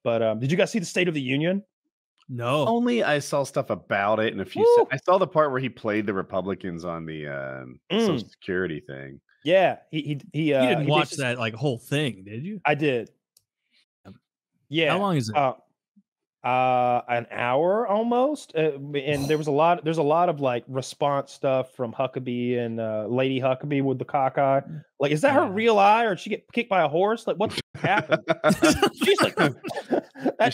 But did you guys see the State of the Union? No. Only I saw stuff about it and a few. I saw the part where he played the Republicans on the Social Security thing. Yeah, you didn't watch that like whole thing, did you? I did. Yeah. How long is it? An hour almost, and there's a lot of like response stuff from Huckabee and Lady Huckabee with the cockeye. Like, is that her real eye, or did she get kicked by a horse? Like, what happened? She's like, that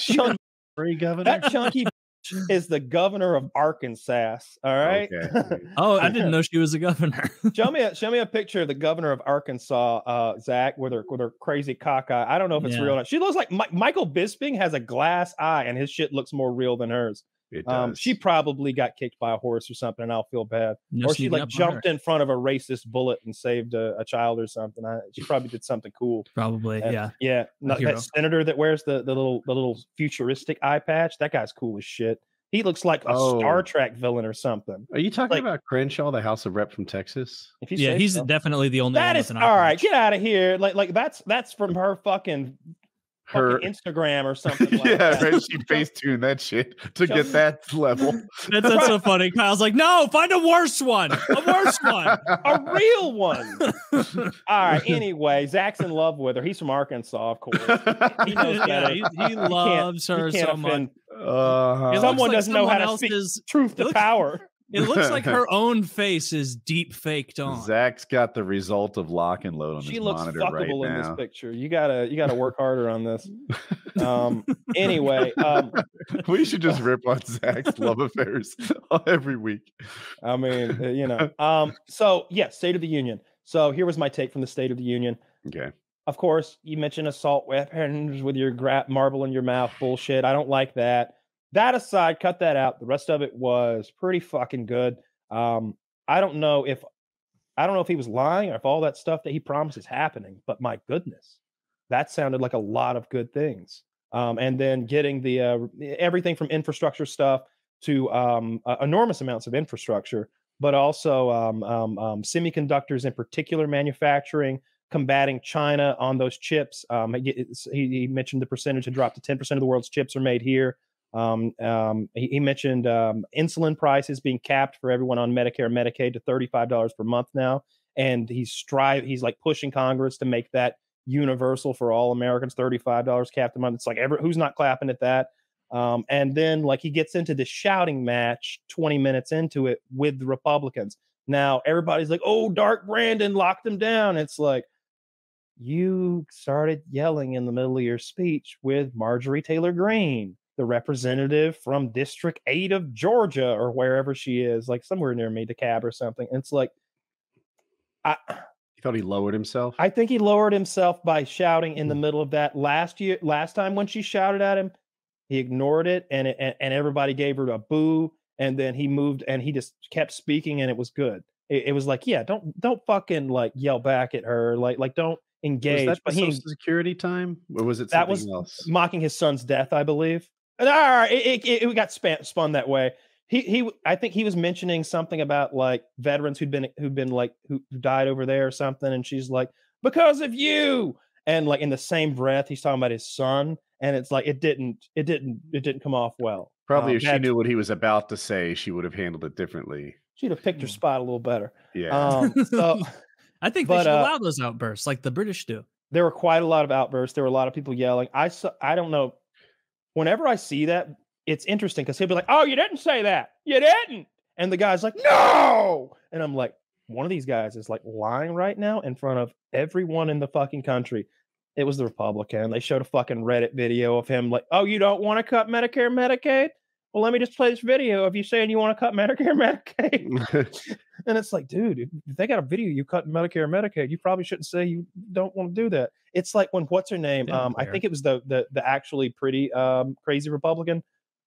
chunky is the governor of Arkansas. All right. Okay. Oh, I didn't know she was a governor. Show me a picture of the governor of Arkansas, Zach, with her crazy cockeye. I don't know if it's real or not. She looks like Michael Bisping has a glass eye, and his shit looks more real than hers. It does. She probably got kicked by a horse or something, and I'll feel bad. Or she like jumped in front of a racist bullet and saved a child or something. She probably did something cool. Probably, yeah. Yeah. That senator that wears the little futuristic eye patch, that guy's cool as shit. He looks like a Star Trek villain or something. Are you talking about Crenshaw, the House of Rep from Texas? Yeah, he's definitely the only that one is with an all eye right. patch. Get out of here. Like that's from her fucking Instagram or something. Like that. Right. She face-tuned that shit to get that level. That's so funny. Kyle's like, no, find a worse one. A worse one. A real one. All right. Anyway, Zach's in love with her. He's from Arkansas, of course. He knows better. He loves her so much. Someone doesn't know how to speak truth to power. It looks like her own face is deep faked on. Zach's got the result of lock and load on his monitor right now. She looks fuckable in this picture. You gotta work harder on this. Anyway, we should just rip on Zach's love affairs every week. I mean, So yeah, State of the Union. So here was my take from the State of the Union. Okay. Of course, you mentioned assault weapons with your marble in your mouth bullshit. I don't like that. That aside, cut that out. The rest of it was pretty fucking good. I don't know if he was lying or if all that stuff that he promised is happening, but my goodness, that sounded like a lot of good things. And then getting the everything from infrastructure stuff to enormous amounts of infrastructure, but also semiconductors in particular, manufacturing, combating China on those chips. He mentioned the percentage had dropped to 10% of the world's chips are made here. He mentioned insulin prices being capped for everyone on Medicare and Medicaid to $35 per month now, and he's like pushing Congress to make that universal for all Americans, $35 capped a month. It's like who's not clapping at that? And then like he gets into this shouting match 20 minutes into it with the Republicans. Now everybody's like, "Oh, Dark Brandon locked him down." It's like, you started yelling in the middle of your speech with Marjorie Taylor Greene, the representative from District 8 of Georgia or wherever she is, like somewhere near me, DeKalb or something. And it's like, you thought he lowered himself? I think he lowered himself by shouting in the middle of that last time when she shouted at him. He ignored it and everybody gave her a boo. And then he moved and he just kept speaking and it was good. It was like, yeah, don't fucking like yell back at her. Like don't engage. Was that the Social Security time? Or was it something else? Mocking his son's death, I believe. And all right, it got spun that way. I think he was mentioning something about like veterans who died over there or something, and she's like, because of you, and like in the same breath he's talking about his son, and it's like it didn't come off well. Probably if she knew what he was about to say, she would have handled it differently. She'd have picked her spot a little better. Yeah. So I think they should allow those outbursts like the British do. There were quite a lot of outbursts. There were a lot of people yelling. I don't know. Whenever I see that, it's interesting because he'll be like, "Oh, you didn't say that. You didn't." And the guy's like, "No." And I'm like, one of these guys is like lying right now in front of everyone in the fucking country. It was the Republican. They showed a fucking Reddit video of him like, "Oh, you don't want to cut Medicare, Medicaid? Well, let me just play this video of you saying you want to cut Medicare, Medicaid." And it's like, dude, if they got a video you cut Medicare, Medicaid, you probably shouldn't say you don't want to do that. It's like when what's her name? I think it was the actually pretty crazy Republican,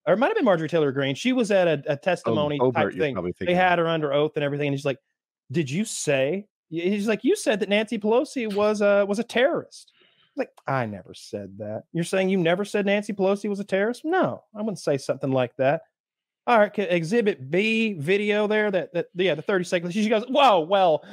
or it might have been Marjorie Taylor Greene. She was at a testimony type thing. They had her under oath and everything, and he's like, "Did you say?" He's like, "You said that Nancy Pelosi was a terrorist." Like, I never said that. You're saying you never said Nancy Pelosi was a terrorist? No, I wouldn't say something like that. All right, Exhibit B video there. The 30 seconds. She goes, "Whoa, well,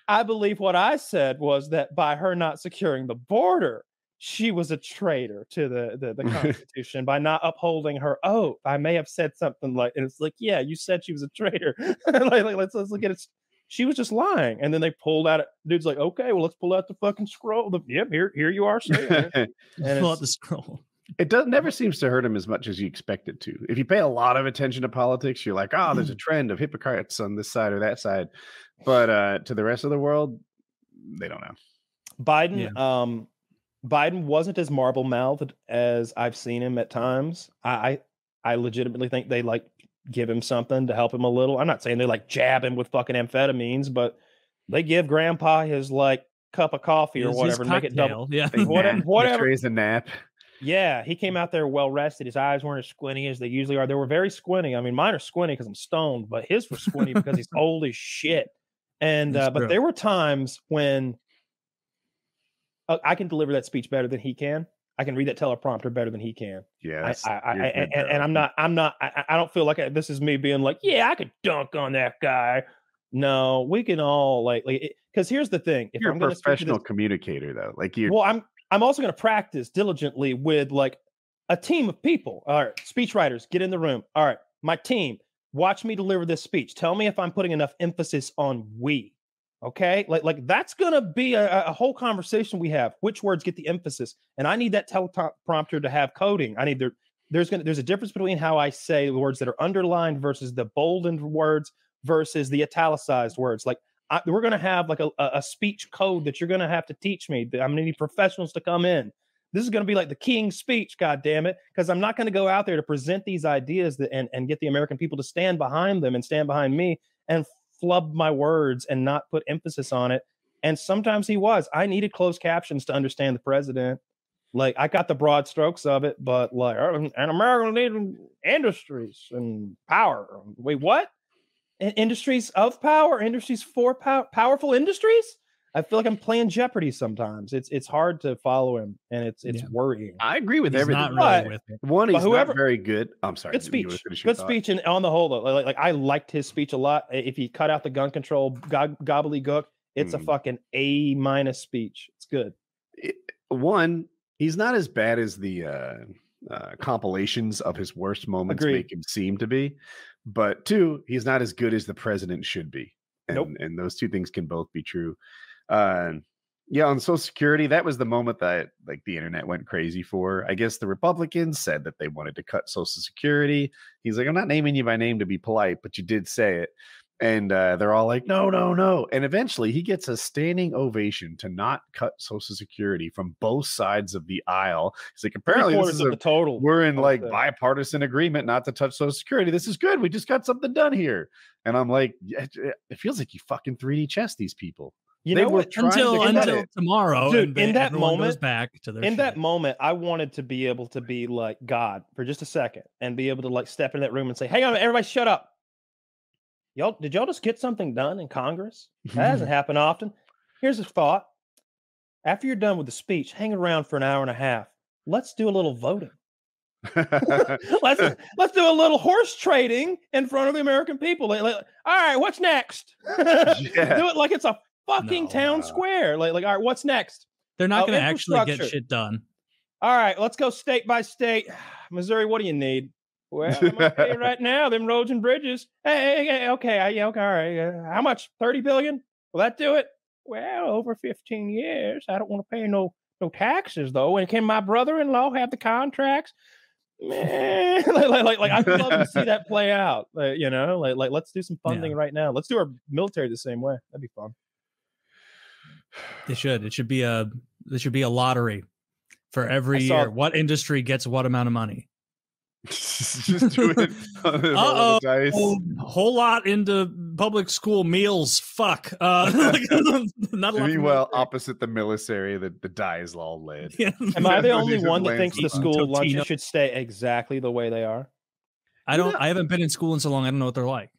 I believe what I said was that by her not securing the border, she was a traitor to the Constitution by not upholding her oath. I may have said something like, and it's like, yeah, you said she was a traitor. Let's look at it. She was just lying, and then they pulled out. Dude's like, okay, well, let's pull out the fucking scroll. Yep, here you are saying it. And pull out the scroll. It never seems to hurt him as much as you expect it to. If you pay a lot of attention to politics, you're like, oh, there's a trend of hypocrites on this side or that side. But to the rest of the world, they don't know. Biden, Biden wasn't as marble-mouthed as I've seen him at times. I legitimately think they like give him something to help him a little. I'm not saying they like jab him with fucking amphetamines, but they give Grandpa his like cup of coffee or whatever and make it double. Yeah, whatever. Trays a nap. Yeah, he came out there well rested. His eyes weren't as squinty as they usually are. They were very squinty. I mean, mine are squinty because I'm stoned, but his were squinty because he's old as shit. And but there were times when I can deliver that speech better than he can. I can read that teleprompter better than he can. Yeah, I don't feel like this is me being like, yeah, I could dunk on that guy. No, we can all because here's the thing: if you're I'm a professional communicator, though, like you. Well, I'm also going to practice diligently with like a team of people. All right, speechwriters, get in the room. All right, my team, watch me deliver this speech. Tell me if I'm putting enough emphasis on we. Okay, like that's gonna be a whole conversation we have. Which words get the emphasis? And I need that teleprompter to have coding. I need there's a difference between how I say the words that are underlined versus the boldened words versus the italicized words. Like we're gonna have like a speech code that you're gonna have to teach me. I'm gonna need professionals to come in. This is gonna be like the King's speech, God damn it, because I'm not gonna go out there to present these ideas and get the American people to stand behind them and stand behind me and flub my words and not put emphasis on it. And sometimes I needed closed captions to understand the president. Like I got the broad strokes of it, but like, and America needed industries and power. Wait, what? Industries of power, industries for powerful industries? I feel like I'm playing Jeopardy sometimes. It's hard to follow him, and it's worrying. I agree with everything. Not really with me. One, he's not very good. I'm sorry. Good speech, and on the whole, though, like I liked his speech a lot. If he cut out the gun control gobbledygook, it's a fucking A- speech. It's good. One, he's not as bad as the compilations of his worst moments make him seem to be. But two, he's not as good as the president should be. And, and those two things can both be true. On Social Security, that was the moment that like the internet went crazy for. I guess the Republicans said that they wanted to cut Social Security. He's like, I'm not naming you by name to be polite, but you did say it. And they're all like, no. And eventually he gets a standing ovation to not cut Social Security from both sides of the aisle. He's like, apparently this is the total. We're in like bipartisan agreement not to touch Social Security. This is good. We just got something done here. And I'm like, it feels like you fucking 3D chess these people. You know what? Until tomorrow, dude. In that moment, goes back to their that moment, I wanted to be able to be like God for just a second and be able to like step in that room and say, "Hang on, everybody, shut up! Did y'all just get something done in Congress? That hasn't happened often. Here's a thought: after you're done with the speech, hang around for an hour and a half. Let's do a little voting. let's do a little horse trading in front of the American people. All right, what's next? Do it like it's a fucking town square. Like, all right, what's next? They're not going to actually get shit done. All right, let's go state by state. Missouri, what do you need? Well, I'm okay right now. Them roads and bridges. Hey, okay, all right. How much? 30 billion? Will that do it? Well, over 15 years. I don't want to pay no taxes though. And can my brother-in-law have the contracts? Man, like I'd love to see that play out. Like let's do some funding right now. Let's do our military the same way. That'd be fun. They should. It should be a lottery for every year. What industry gets what amount of money? Just do it. Whole lot into public school meals. Fuck. Not meanwhile, opposite the military, the die is all lead. Yeah. Am I the only one that thinks the school lunches should stay exactly the way they are? I haven't been in school in so long. I don't know what they're like.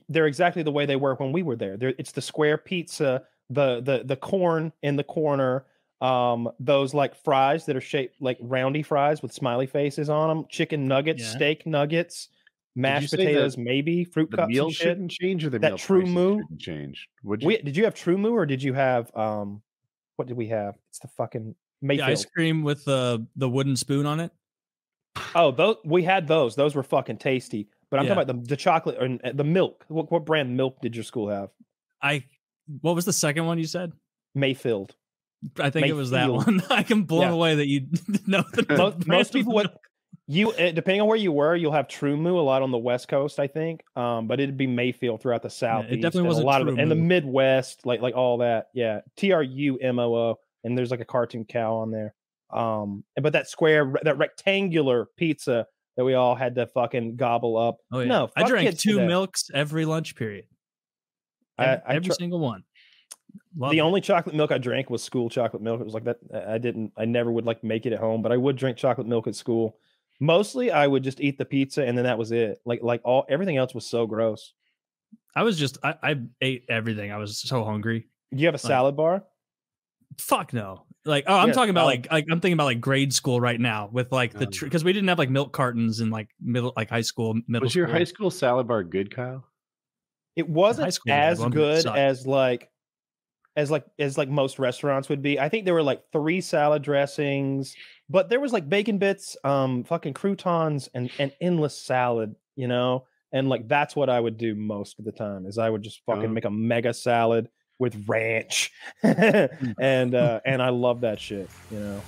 They're exactly the way they were when we were there. It's the square pizza, the corn in the corner, those like fries that are shaped like roundy fries with smiley faces on them, chicken nuggets, steak nuggets, mashed potatoes, maybe fruit cups. The meal shouldn't change, or the that True Moo shouldn't change. Did you have True Moo, or did you have what did we have? It's the fucking Mayfield. The ice cream with the wooden spoon on it. Oh, those we had those. Those were fucking tasty. But I'm talking about the chocolate and the milk. What brand milk did your school have? What was the second one you said? Mayfield. I think it was that one. I am blown away that you know most people would. Depending on where you were, you'll have True Moo a lot on the West Coast, I think. But it'd be Mayfield throughout the Southeast. It definitely wasn't a lot True of it, and the Midwest, like all that. Yeah, TRUMOO, and there's like a cartoon cow on there. But that rectangular pizza that we all had to fucking gobble up. Oh yeah, no, I drank 2 milks every lunch period. Every single one. The only chocolate milk I drank was school chocolate milk. It was like that. I never would like make it at home, but I would drink chocolate milk at school. Mostly I would just eat the pizza and then that was it. Everything else was so gross. I ate everything. I was so hungry. Do you have a salad bar? Fuck no. I'm talking about I'm thinking about like grade school right now with like because we didn't have like milk cartons in like high school, middle Was school. your high school salad bar good, Kyle? It wasn't as good as most restaurants would be. I think there were like 3 salad dressings, but there was like bacon bits, fucking croutons, and endless salad, you know? And like that's what I would do most of the time is I would just fucking make a mega salad with ranch. and I love that shit, you know.